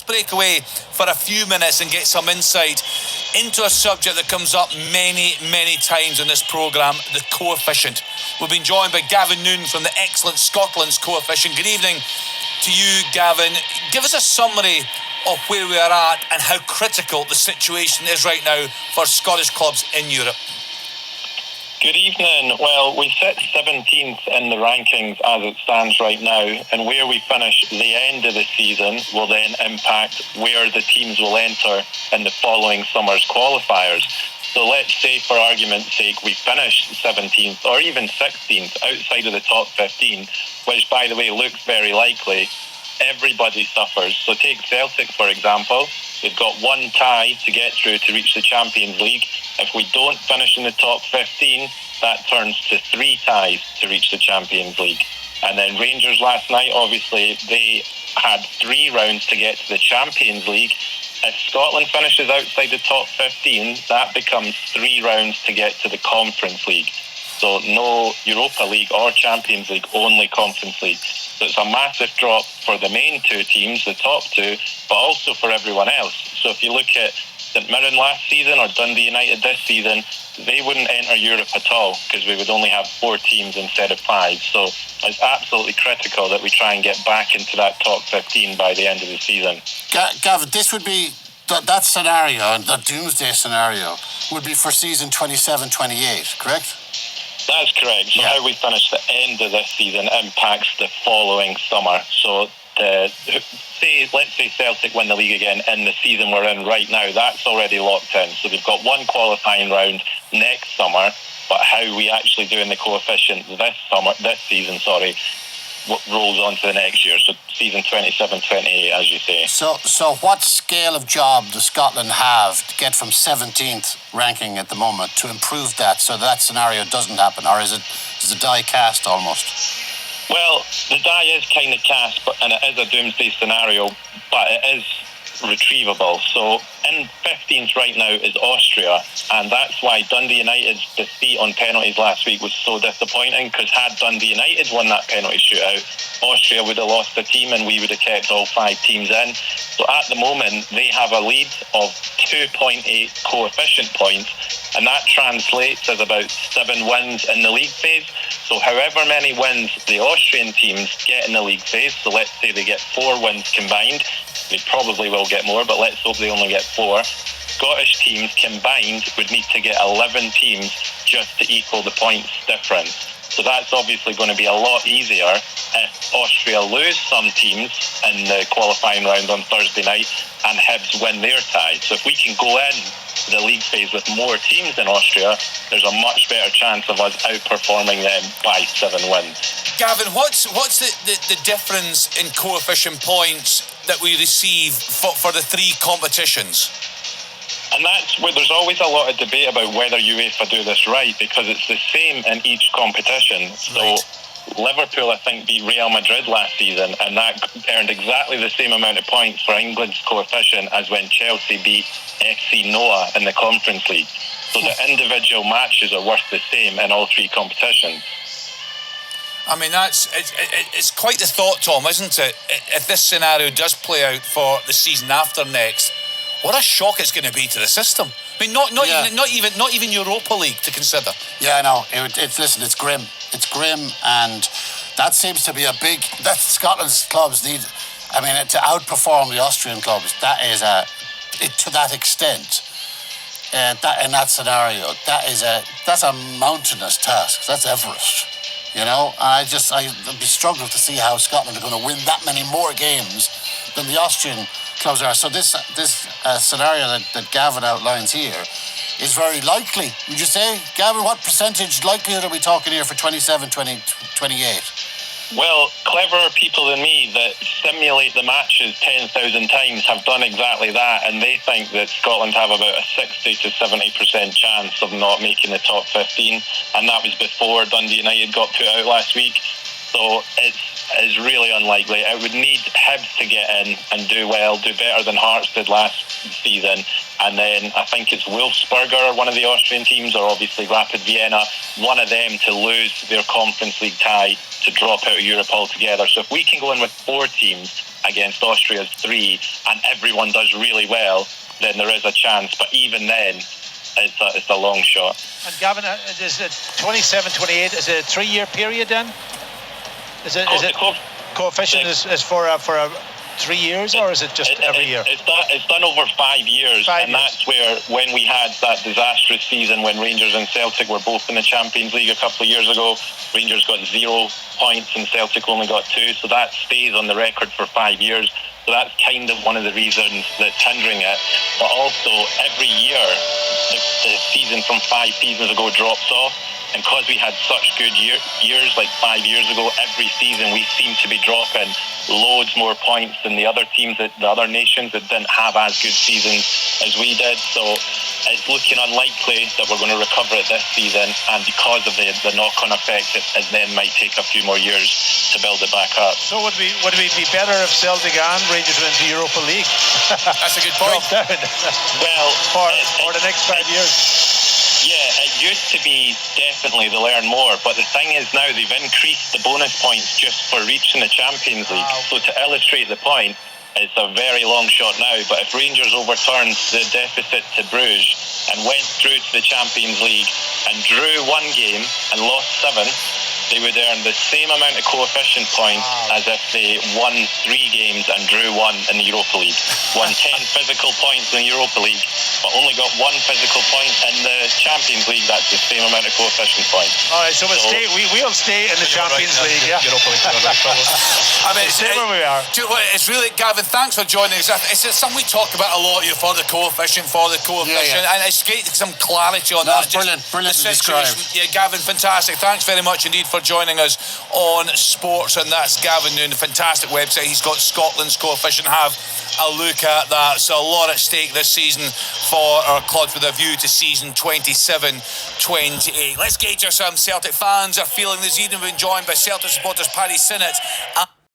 break away for a few minutes and get some insight into a subject that comes up many, many times in this programme, the coefficient. We've been joined by Gavin Noon from the excellent Scotland's coefficient. Good evening to you, Gavin. Give us a summary of where we are at and how critical the situation is right now for Scottish clubs in Europe. Good evening. Well, we sit 17th in the rankings as it stands right now, and where we finish the end of the season will then impact where the teams will enter in the following summer's qualifiers. So let's say, for argument's sake, we finish 17th or even 16th outside of the top 15, which, by the way, looks very likely. Everybody suffers. So take Celtic, for example. They've got one tie to get through to reach the Champions League. If we don't finish in the top 15, that turns to 3 ties to reach the Champions League. And then Rangers last night, obviously, they had 3 rounds to get to the Champions League. If Scotland finishes outside the top 15, that becomes 3 rounds to get to the Conference League. So no Europa League or Champions League, only Conference League. So it's a massive drop for the main 2 teams, the top 2, but also for everyone else. So if you look at St Mirren last season or Dundee United this season, they wouldn't enter Europe at all because we would only have 4 teams instead of 5. So it's absolutely critical that we try and get back into that top 15 by the end of the season. Gavin, this would be that scenario, the doomsday scenario, would be for season 27-28, correct? That's correct. So how we finish the end of this season impacts the following summer. So let's say Celtic win the league again in the season we're in right now, that's already locked in. So they've got one qualifying round next summer, but how we actually do in the coefficient this season, rolls on to the next year. So season 27-28, as you say. So what scale of job does Scotland have to get from 17th ranking at the moment to improve that so that scenario doesn't happen? Or is the die cast almost? Well, the die is kind of cast, and it is a doomsday scenario, but it is retrievable. So in 15th right now is Austria, and that's why Dundee United's defeat on penalties last week was so disappointing, because had Dundee United won that penalty shootout, Austria would have lost the team and we would have kept all 5 teams in. So at the moment they have a lead of 2.8 coefficient points, and that translates as about 7 wins in the league phase. So however many wins the Austrian teams get in the league phase, so let's say they get 4 wins combined, they probably will get more, but let's hope they only get 4. Scottish teams combined would need to get 11 teams just to equal the points difference. So that's obviously going to be a lot easier if Austria lose some teams in the qualifying round on Thursday night and Hibs win their tie. So if we can go in the league phase with more teams in Austria, there's a much better chance of us outperforming them by 7 wins. Gavin, what's the difference in coefficient points that we receive for the 3 competitions? And that's where there's always a lot of debate about whether UEFA do this right, because it's the same in each competition. Right. So Liverpool, I think, beat Real Madrid last season, and that earned exactly the same amount of points for England's coefficient as when Chelsea beat FC Noah in the Conference League. So the individual matches are worth the same in all 3 competitions. I mean, it's quite the thought, Tom, isn't it? If this scenario does play out for the season after next, what a shock it's going to be to the system. I mean, not even Europa League to consider. Yeah, I know. It's grim. It's grim, and that seems to be that Scotland's clubs need. I mean, to outperform the Austrian clubs, that is to that extent. That in that scenario, that's a mountainous task. That's Everest. You know, and I'd be struggling to see how Scotland are going to win that many more games than the Austrian clubs are. So this scenario that Gavin outlines here is very likely. Would you say, Gavin, what percentage likelihood are we talking here for 27, 20, 28? Well, cleverer people than me that simulate the matches 10,000 times have done exactly that, and they think that Scotland have about a 60 to 70% chance of not making the top 15, and that was before Dundee United got put out last week. So it's really unlikely. It would need Hibs to get in and do well, do better than Hearts did last season. And then I think it's Wolfsburger, one of the Austrian teams, or obviously Rapid Vienna, one of them to lose their Conference League tie to drop out of Europe altogether. So if we can go in with 4 teams against Austria's 3, and everyone does really well, then there is a chance. But even then, it's a long shot. And Gavin, is it 27, 28? Is it a 3-year period then? Is it coefficient is for a 3 years, or is it just every year? It's done over 5 years, that's where, when we had that disastrous season when Rangers and Celtic were both in the Champions League a couple of years ago, Rangers got 0 points and Celtic only got 2, so that stays on the record for 5 years. So that's kind of one of the reasons that's hindering it. But also, every year, the season from 5 seasons ago drops off. And because we had such good years, like 5 years ago, every season we seem to be dropping loads more points than the other teams, the other nations that didn't have as good seasons as we did. So it's looking unlikely that we're going to recover it this season. And because of the knock-on effect, it then might take a few more years to build it back up. So would we be better if Celtic and Rangers went to Europa League? That's a good point. Well, for the next 5 years. Yeah, it used to be definitely to learn more, but the thing is now they've increased the bonus points just for reaching the Champions League. Wow. So to illustrate the point, it's a very long shot now, but if Rangers overturned the deficit to Bruges and went through to the Champions League and drew 1 game and lost 7, they would earn the same amount of coefficient points as if they won 3 games and drew 1 in the Europa League. Won 10 physical points in the Europa League, but only got 1 physical point in the Champions League. That's the same amount of coefficient points. All right, so we'll stay in the Champions League. Yeah. Europa League. I mean, stay where we are. It's really, Gavin, thanks for joining us. It's something we talk about a lot here, for the coefficient, and it's great to get some clarity on that. Brilliant to describe. Yeah, Gavin, fantastic. Thanks very much indeed for joining us on Sports, and that's Gavin Noon. Fantastic website. He's got Scotland's coefficient. Have a look at that. So a lot at stake this season for our clubs with a view to season 27-28. Let's gauge how some Celtic fans are feeling this evening. We've been joined by Celtic supporters Paddy Sinnott